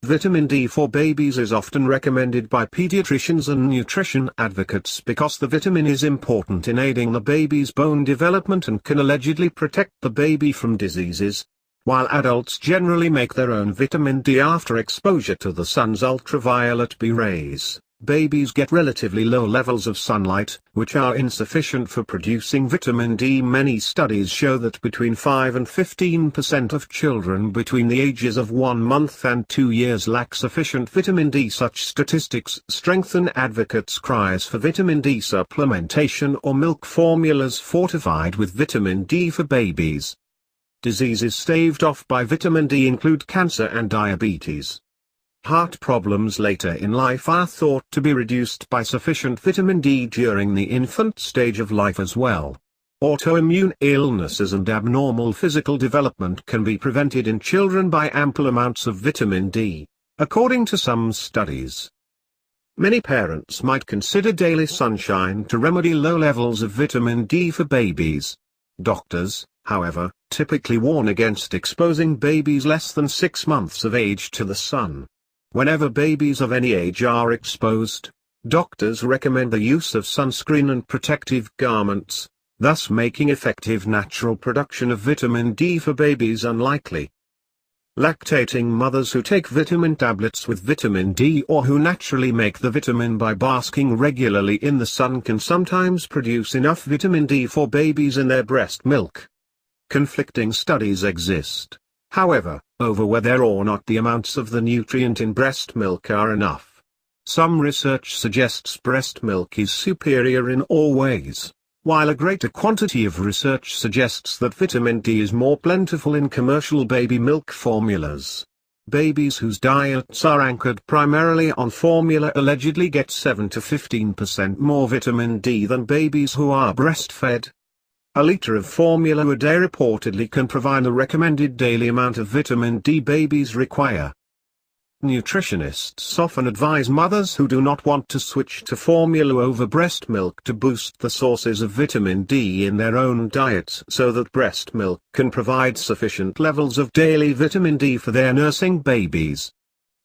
Vitamin D for babies is often recommended by pediatricians and nutrition advocates because the vitamin is important in aiding the baby's bone development and can allegedly protect the baby from diseases. While adults generally make their own vitamin D after exposure to the sun's ultraviolet B rays, babies get relatively low levels of sunlight, which are insufficient for producing vitamin D. Many studies show that between 5 and 15% of children between the ages of 1 month and 2 years lack sufficient vitamin D. Such statistics strengthen advocates' cries for vitamin D supplementation or milk formulas fortified with vitamin D for babies. Diseases staved off by vitamin D include cancer and diabetes. Heart problems later in life are thought to be reduced by sufficient vitamin D during the infant stage of life as well. Autoimmune illnesses and abnormal physical development can be prevented in children by ample amounts of vitamin D, according to some studies. Many parents might consider daily sunshine to remedy low levels of vitamin D for babies. Doctors, however, typically warn against exposing babies less than 6 months of age to the sun. Whenever babies of any age are exposed, doctors recommend the use of sunscreen and protective garments, thus making effective natural production of vitamin D for babies unlikely. Lactating mothers who take vitamin tablets with vitamin D or who naturally make the vitamin by basking regularly in the sun can sometimes produce enough vitamin D for babies in their breast milk. Conflicting studies exist, however, over whether or not the amounts of the nutrient in breast milk are enough. Some research suggests breast milk is superior in all ways, while a greater quantity of research suggests that vitamin D is more plentiful in commercial baby milk formulas. Babies whose diets are anchored primarily on formula allegedly get 7 to 15% more vitamin D than babies who are breastfed. A liter of formula a day reportedly can provide the recommended daily amount of vitamin D babies require. Nutritionists often advise mothers who do not want to switch to formula over breast milk to boost the sources of vitamin D in their own diets so that breast milk can provide sufficient levels of daily vitamin D for their nursing babies.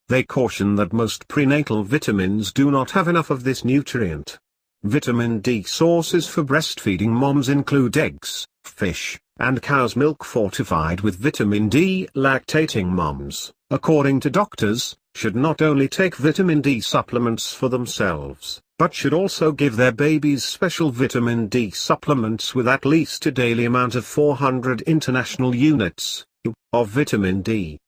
They caution that most prenatal vitamins do not have enough of this nutrient. Vitamin D sources for breastfeeding moms include eggs, fish, and cow's milk fortified with vitamin D. Lactating moms, according to doctors, should not only take vitamin D supplements for themselves, but should also give their babies special vitamin D supplements with at least a daily amount of 400 international units of vitamin D.